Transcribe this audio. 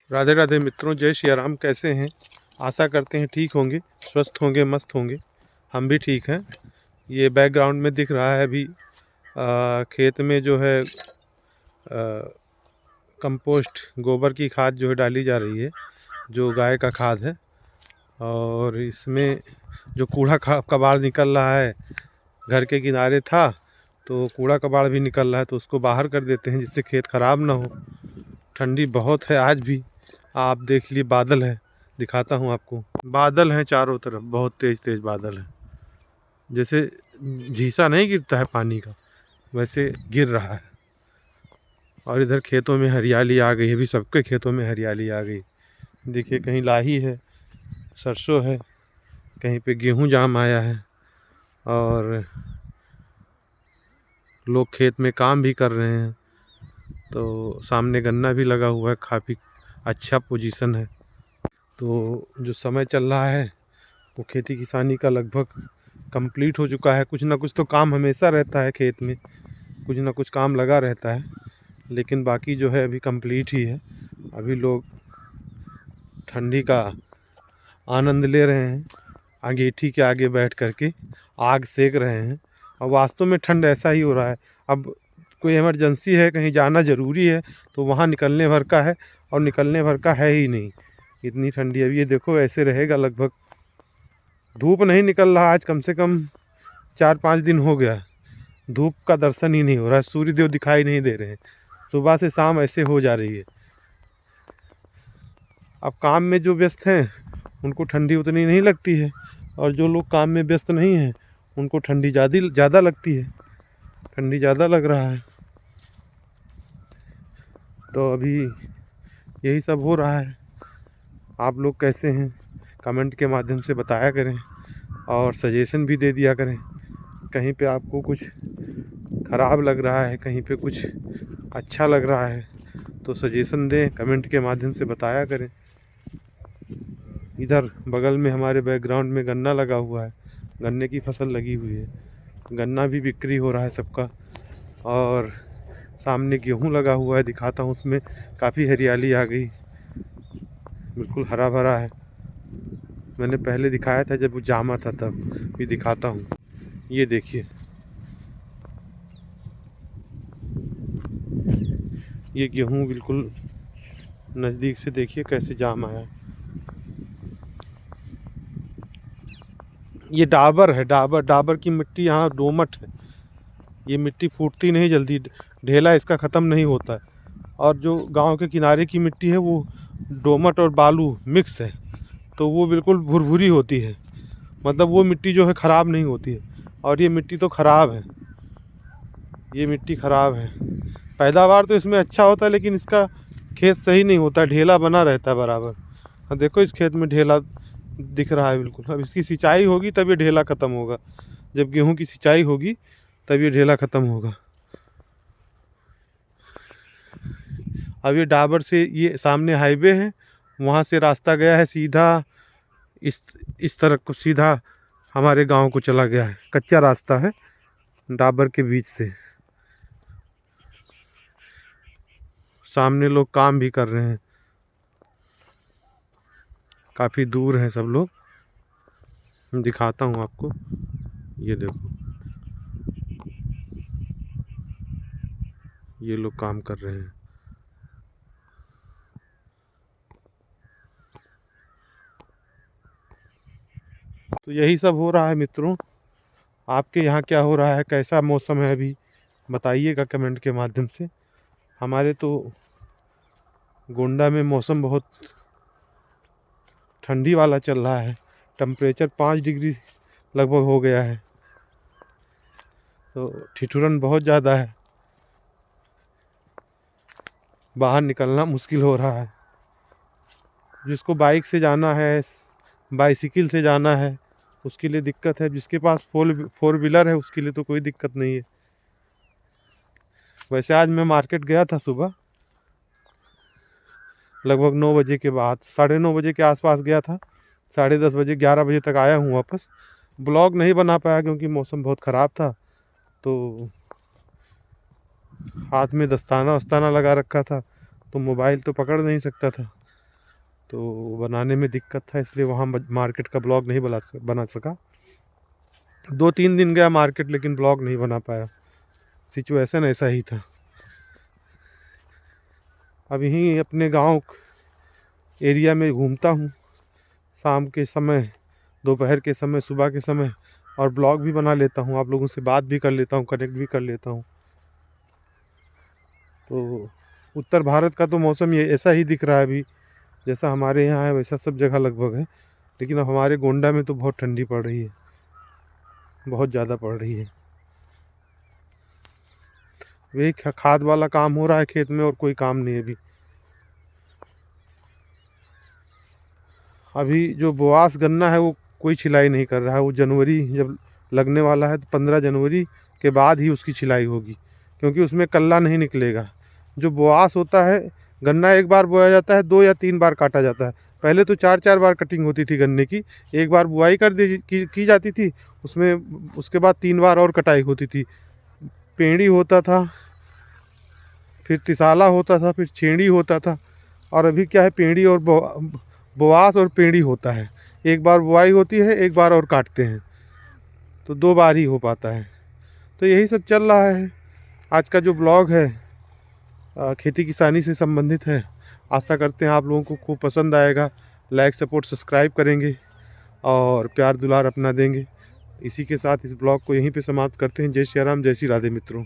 राधे राधे मित्रों, जय श्री राम। कैसे हैं? आशा करते हैं ठीक होंगे, स्वस्थ होंगे, मस्त होंगे। हम भी ठीक हैं। ये बैकग्राउंड में दिख रहा है अभी खेत में जो है कंपोस्ट गोबर की खाद जो है डाली जा रही है, जो गाय का खाद है। और इसमें जो कूड़ा कबाड़ निकल रहा है, घर के किनारे था तो कूड़ा कबाड़ भी निकल रहा है, तो उसको बाहर कर देते हैं जिससे खेत ख़राब ना हो। ठंडी बहुत है आज भी। आप देख लिए बादल है, दिखाता हूँ आपको। बादल हैं चारों तरफ, बहुत तेज़ तेज़ बादल हैं। जैसे झीसा नहीं गिरता है पानी का, वैसे गिर रहा है। और इधर खेतों में हरियाली आ गई है, अभी सबके खेतों में हरियाली आ गई। देखिए, कहीं लाही है, सरसों है, कहीं पे गेहूं जाम आया है। और लोग खेत में काम भी कर रहे हैं। तो सामने गन्ना भी लगा हुआ है, काफ़ी अच्छा पोजीशन है। तो जो समय चल रहा है वो खेती किसानी का लगभग कंप्लीट हो चुका है। कुछ ना कुछ तो काम हमेशा रहता है खेत में, कुछ ना कुछ काम लगा रहता है, लेकिन बाकी जो है अभी कंप्लीट ही है। अभी लोग ठंडी का आनंद ले रहे हैं, अंगीठी के आगे बैठ करके आग सेक रहे हैं। और वास्तव में ठंड ऐसा ही हो रहा है। अब कोई इमरजेंसी है, कहीं जाना ज़रूरी है, तो वहाँ निकलने भर का है, और निकलने भर का है ही नहीं। इतनी ठंडी है। अब ये देखो, ऐसे रहेगा लगभग। धूप नहीं निकल रहा आज, कम से कम 4-5 दिन हो गया। धूप का दर्शन ही नहीं हो रहा है, सूर्यदेव दिखाई नहीं दे रहे हैं। सुबह से शाम ऐसे हो जा रही है। अब काम में जो व्यस्त हैं उनको ठंडी उतनी नहीं लगती है, और जो लोग काम में व्यस्त नहीं हैं उनको ठंडी ज़्यादा लगती है। ठंडी ज़्यादा लग रहा है। तो अभी यही सब हो रहा है। आप लोग कैसे हैं? कमेंट के माध्यम से बताया करें, और सजेशन भी दे दिया करें। कहीं पे आपको कुछ ख़राब लग रहा है, कहीं पे कुछ अच्छा लग रहा है, तो सजेशन दें, कमेंट के माध्यम से बताया करें। इधर बगल में हमारे बैकग्राउंड में गन्ना लगा हुआ है, गन्ने की फसल लगी हुई है। गन्ना भी बिक्री हो रहा है सबका। और सामने गेहूं लगा हुआ है, दिखाता हूँ। उसमें काफ़ी हरियाली आ गई, बिल्कुल हरा भरा है। मैंने पहले दिखाया था जब वो जामा था, तब भी दिखाता हूँ। ये देखिए, ये गेहूं बिल्कुल नज़दीक से देखिए कैसे जाम आया। ये डाबर है, डाबर की मिट्टी यहाँ दोमट है। ये मिट्टी फूटती नहीं जल्दी, ढेला इसका ख़त्म नहीं होता है। और जो गांव के किनारे की मिट्टी है वो दोमट और बालू मिक्स है, तो वो बिल्कुल भुरभुरी होती है। मतलब वो मिट्टी जो है ख़राब नहीं होती है। और ये मिट्टी तो ख़राब है, ये मिट्टी ख़राब है। पैदावार तो इसमें अच्छा होता है, लेकिन इसका खेत सही नहीं होता, ढेला बना रहता है बराबर। अब देखो, इस खेत में ढेला दिख रहा है बिल्कुल। अब इसकी सिंचाई होगी तब ये ढेला ख़त्म होगा। जब गेहूं की सिंचाई होगी तब ये ढेला ख़त्म होगा। अब ये डाबर से, ये सामने हाईवे है, वहाँ से रास्ता गया है सीधा इस इस तरफ को, सीधा हमारे गांव को चला गया है। कच्चा रास्ता है डाबर के बीच से। सामने लोग काम भी कर रहे हैं, काफ़ी दूर हैं सब लोग। दिखाता हूँ आपको, ये देखो, ये लोग काम कर रहे हैं। तो यही सब हो रहा है मित्रों। आपके यहाँ क्या हो रहा है? कैसा मौसम है अभी? बताइएगा कमेंट के माध्यम से। हमारे तो गोंडा में मौसम बहुत ठंडी वाला चल रहा है। टेम्परेचर 5 डिग्री लगभग हो गया है, तो ठिठुरन बहुत ज़्यादा है। बाहर निकलना मुश्किल हो रहा है। जिसको बाइक से जाना है, बाइसिकल से जाना है, उसके लिए दिक्कत है। जिसके पास फोर व्हीलर है उसके लिए तो कोई दिक्कत नहीं है। वैसे आज मैं मार्केट गया था सुबह, लगभग 9 बजे के बाद, 9:30 बजे के आसपास गया था। 10:30 बजे, 11 बजे तक आया हूँ वापस। ब्लॉग नहीं बना पाया क्योंकि मौसम बहुत ख़राब था। तो हाथ में दस्ताना वस्ताना लगा रखा था, तो मोबाइल तो पकड़ नहीं सकता था। तो बनाने में दिक्कत था, इसलिए वहाँ मार्केट का ब्लॉग नहीं बना सका। 2-3 दिन गया मार्केट, लेकिन ब्लॉग नहीं बना पाया। सिचुएशन ऐसा ही था। अब यहीं अपने गांव एरिया में घूमता हूँ, शाम के समय, दोपहर के समय, सुबह के समय, और ब्लॉग भी बना लेता हूँ, आप लोगों से बात भी कर लेता हूँ, कनेक्ट भी कर लेता हूँ। तो उत्तर भारत का तो मौसम ये ऐसा ही दिख रहा है अभी, जैसा हमारे यहाँ है वैसा सब जगह लगभग है। लेकिन अब हमारे गोंडा में तो बहुत ठंडी पड़ रही है, बहुत ज़्यादा पड़ रही है। वही खाद वाला काम हो रहा है खेत में, और कोई काम नहीं है अभी। अभी जो बोआस गन्ना है वो कोई छिलाई नहीं कर रहा है। वो जनवरी जब लगने वाला है तो 15 जनवरी के बाद ही उसकी छिलाई होगी, क्योंकि उसमें कल्ला नहीं निकलेगा। जो बोआस होता है, गन्ना एक बार बोया जाता है, 2 या 3 बार काटा जाता है। पहले तो 4-4 बार कटिंग होती थी गन्ने की। एक बार बुआई कर दी की जाती थी, उसमें उसके बाद 3 बार और कटाई होती थी। पेड़ी होता था, फिर तिसाला होता था, फिर छेड़ी होता था। और अभी क्या है, पेड़ी और बोआस और पेड़ी होता है। एक बार बुआई होती है, एक बार और काटते हैं, तो 2 बार ही हो पाता है। तो यही सब चल रहा है। आज का जो ब्लॉग है खेती किसानी से संबंधित है। आशा करते हैं आप लोगों को खूब पसंद आएगा। लाइक, सपोर्ट, सब्सक्राइब करेंगे और प्यार दुलार अपना देंगे। इसी के साथ इस ब्लॉग को यहीं पे समाप्त करते हैं। जय श्री राम, जय श्री राधे मित्रों।